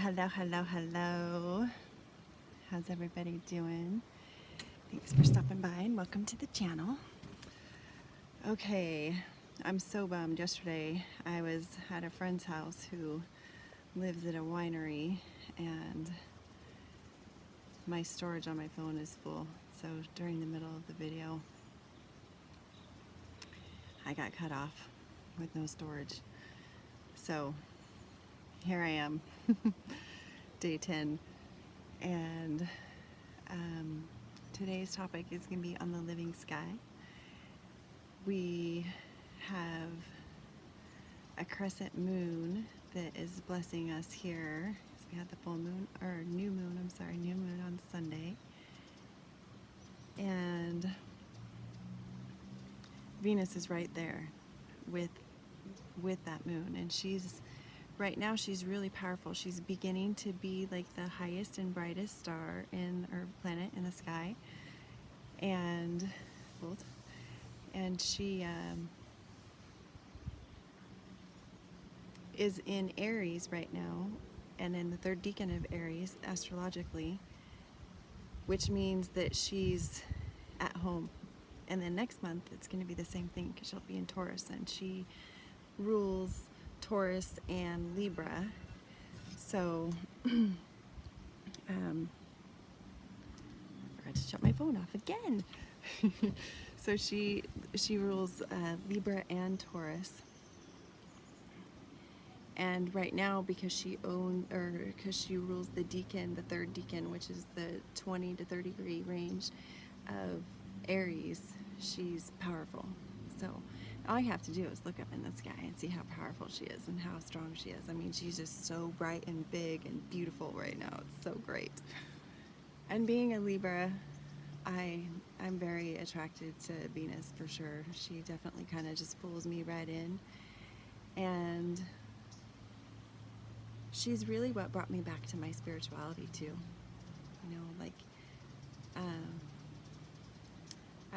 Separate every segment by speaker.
Speaker 1: Hello, hello, hello. How's everybody doing? Thanks for stopping by and welcome to the channel. Okay, I'm so bummed. Yesterday I was at a friend's house who lives at a winery and my storage on my phone is full. So during the middle of the video, I got cut off with no storage. So here I am, day 10. And today's topic is going to be on the living sky. We have a crescent moon that is blessing us here. So we had the full moon, or new moon on Sunday. And Venus is right there with that moon. And right now she's really powerful. She's beginning to be like the highest and brightest star or planet in the sky. And she is in Aries right now, and in the third decan of Aries astrologically, which means that she's at home. And then next month it's going to be the same thing because she'll be in Taurus, and she rules Taurus and Libra. So I forgot to shut my phone off again. So she rules Libra and Taurus. And right now, because she rules the decan, the third decan, which is the 20 to 30 degree range of Aries, she's powerful. So all you have to do is look up in the sky and see how powerful she is and how strong she is. I mean, she's just so bright and big and beautiful right now. It's so great. And being a Libra, I'm very attracted to Venus for sure. She definitely kind of just pulls me right in. And she's really what brought me back to my spirituality too. You know, like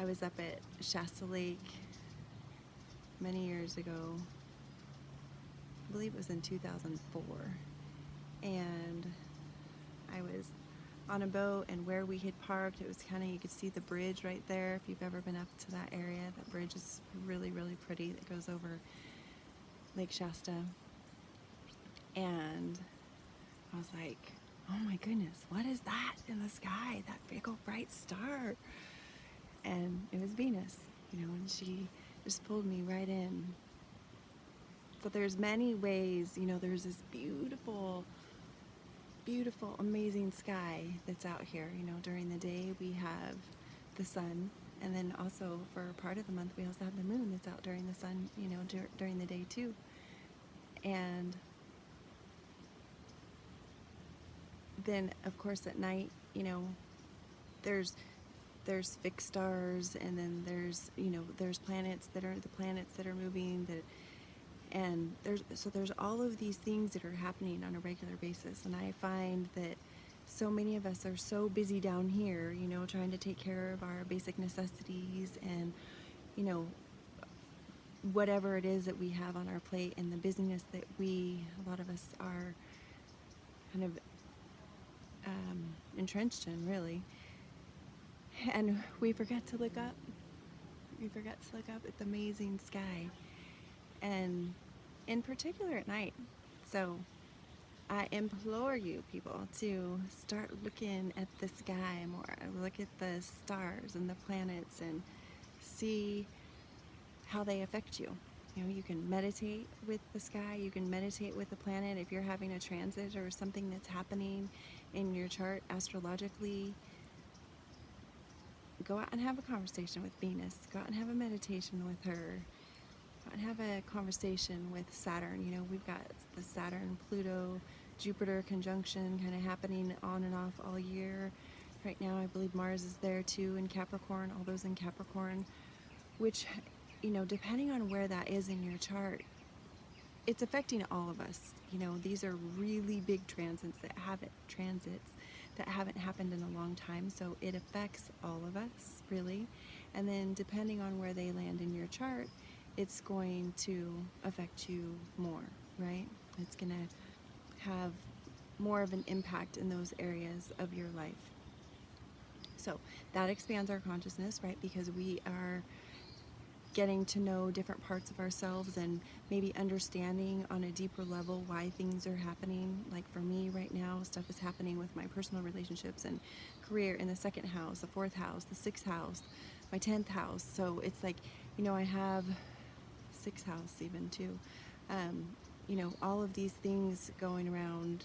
Speaker 1: I was up at Shasta Lake many years ago. I believe it was in 2004. And I was on a boat, and where we had parked, it was kind of, you could see the bridge right there. If you've ever been up to that area, that bridge is really, really pretty. That goes over Lake Shasta. And I was like, oh my goodness, what is that in the sky? That big old bright star. And it was Venus, you know, and she just pulled me right in. So there's many ways, you know, there's this beautiful, beautiful, amazing sky that's out here. You know, during the day we have the sun, and then also for part of the month we also have the moon that's out during the sun, you know, during the day too. And then of course at night, you know, there's fixed stars, and then there's, you know, there's planets that are moving, and there's all of these things that are happening on a regular basis. And I find that so many of us are so busy down here, you know, trying to take care of our basic necessities and, you know, whatever it is that we have on our plate, and the busyness that a lot of us are kind of entrenched in, really. And we forget to look up. We forget to look up at the amazing sky, and in particular at night. So I implore you people to start looking at the sky more. Look at the stars and the planets and see how they affect you. You know, you can meditate with the sky, you can meditate with the planet. If you're having a transit or something that's happening in your chart astrologically, go out and have a conversation with Venus. Go out and have a meditation with her. Go out and have a conversation with Saturn. You know, we've got the Saturn, Pluto, Jupiter conjunction kind of happening on and off all year. Right now, I believe Mars is there too in Capricorn, all those in Capricorn, which, you know, depending on where that is in your chart, it's affecting all of us. You know, these are really big transits that haven't happened in a long time, so it affects all of us, really. And then depending on where they land in your chart, it's going to affect you more, right? It's going to have more of an impact in those areas of your life. So that expands our consciousness, right? Because we are getting to know different parts of ourselves and maybe understanding on a deeper level why things are happening. Like for me right now, stuff is happening with my personal relationships and career in the second house, the fourth house, the sixth house, my 10th house. So it's like, I have sixth house even too. All of these things going around,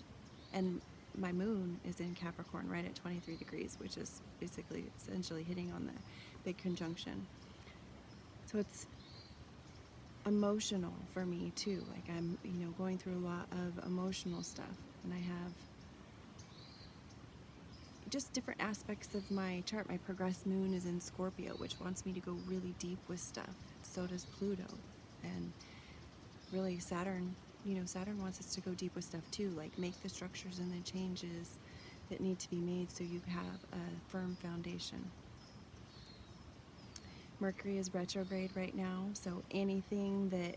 Speaker 1: and my moon is in Capricorn right at 23 degrees, which is basically essentially hitting on the big conjunction. So it's emotional for me too. Like I'm, going through a lot of emotional stuff, and I have just different aspects of my chart. My progressed moon is in Scorpio, which wants me to go really deep with stuff. So does Pluto, and really Saturn. Saturn wants us to go deep with stuff too, like make the structures and the changes that need to be made so you have a firm foundation. Mercury is retrograde right now, so anything that,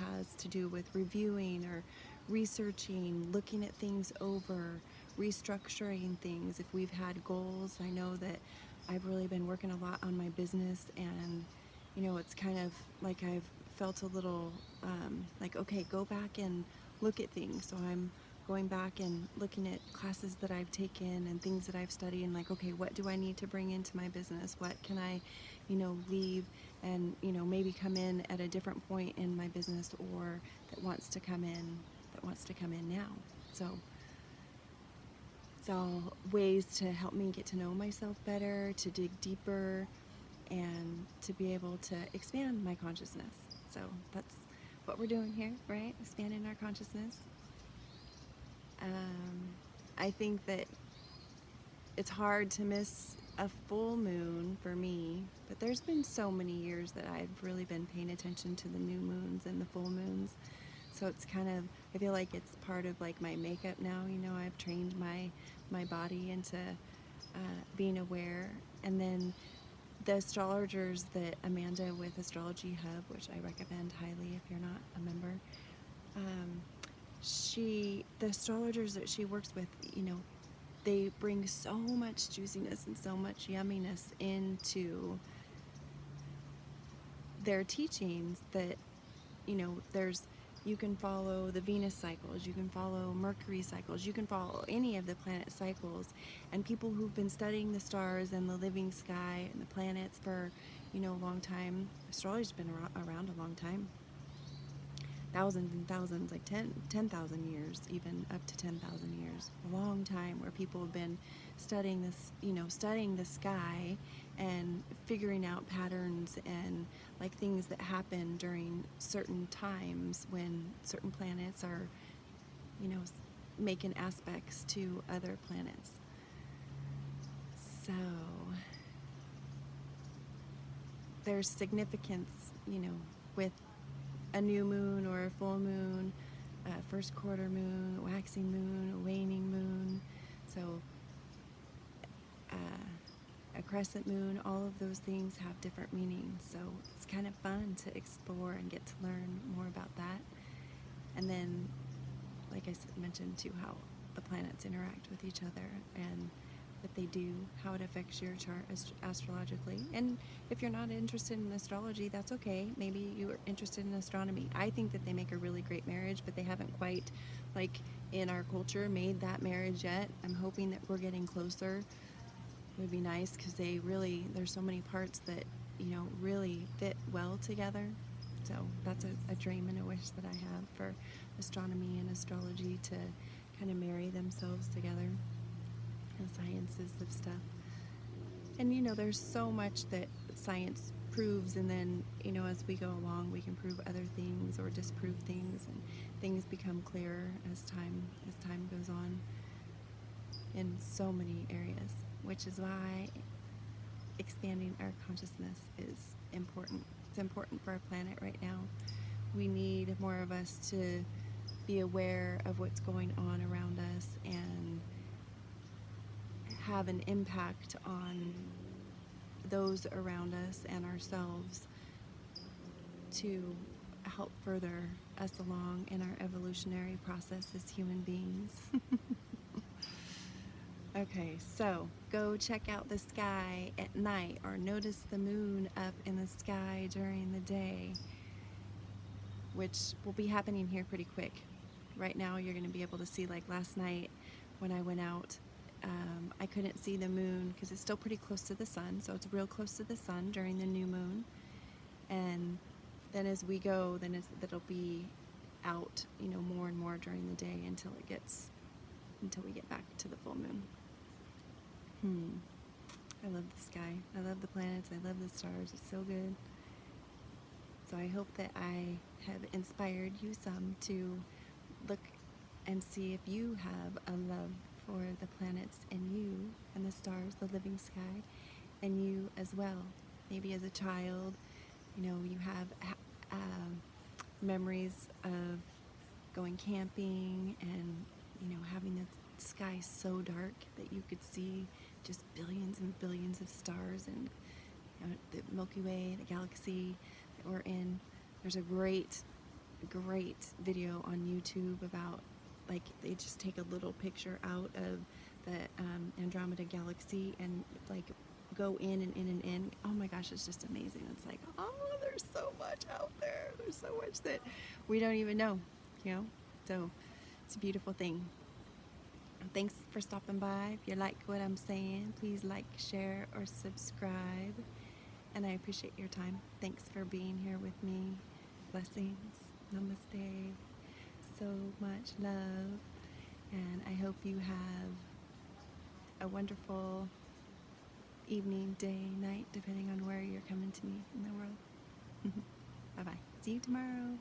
Speaker 1: has to do with reviewing or researching, looking at things over, restructuring things. If we've had goals, I know that I've really been working a lot on my business, and, it's kind of like I've felt a little like, okay, go back and look at things. So I'm going back and looking at classes that I've taken and things that I've studied, and like, okay, what do I need to bring into my business? What can I, leave and, maybe come in at a different point in my business, or that wants to come in now. So it's all ways to help me get to know myself better, to dig deeper, and to be able to expand my consciousness. So that's what we're doing here, right? Expanding our consciousness. I think that it's hard to miss a full moon for me, but there's been so many years that I've really been paying attention to the new moons and the full moons. So it's kind of, I feel like it's part of like my makeup now. I've trained my body into being aware. And then the astrologers that Amanda with Astrology Hub, which I recommend highly if you're not a member, the astrologers that she works with, they bring so much juiciness and so much yumminess into their teachings that, you can follow the Venus cycles, you can follow Mercury cycles, you can follow any of the planet cycles, and people who've been studying the stars and the living sky and the planets for, a long time. Astrology's been around a long time. Thousands and thousands, like 10,000 years, even up to 10,000 years. A long time where people have been studying this, studying the sky and figuring out patterns and like things that happen during certain times when certain planets are, making aspects to other planets. So there's significance, with a new moon or a full moon, a first quarter moon, a waxing moon, a waning moon. So a crescent moon, all of those things have different meanings. So it's kind of fun to explore and get to learn more about that. And then, like I mentioned too, how the planets interact with each other and what they do, how it affects your chart astrologically. And if you're not interested in astrology, that's okay. Maybe you're interested in astronomy. I think that they make a really great marriage, but they haven't quite, like in our culture, made that marriage yet. I'm hoping that we're getting closer. It would be nice because there's so many parts that, really fit well together. So that's a dream and a wish that I have for astronomy and astrology to kind of marry themselves together. And sciences of stuff. And there's so much that science proves, and then as we go along we can prove other things or disprove things, and things become clearer as time goes on in so many areas, which is why expanding our consciousness is important. It's important for our planet right now. We need more of us to be aware of what's going on around us and have an impact on those around us and ourselves to help further us along in our evolutionary process as human beings. Okay, so go check out the sky at night or notice the moon up in the sky during the day, which will be happening here pretty quick. Right now, you're going to be able to see, like last night when I went out, I couldn't see the moon because it's still pretty close to the sun, so it's real close to the sun during the new moon. And then as we go, that'll be out, more and more during the day until we get back to the full moon. I love the sky. I love the planets. I love the stars. It's so good. So I hope that I have inspired you some to look and see if you have a love for the planets and you and the stars, the living sky, and you as well. Maybe as a child, you have memories of going camping and having the sky so dark that you could see just billions and billions of stars and the Milky Way, the galaxy that we're in. There's a great video on YouTube about, like, they just take a little picture out of the Andromeda galaxy and like go in and in and in. Oh my gosh, it's just amazing. It's like, oh, there's so much out there. There's so much that we don't even know, So it's a beautiful thing. Thanks for stopping by. If you like what I'm saying, please like, share, or subscribe. And I appreciate your time. Thanks for being here with me. Blessings. Namaste. So much love. And I hope you have a wonderful evening, day, night, depending on where you're coming to me in the world. Bye-bye. See you tomorrow.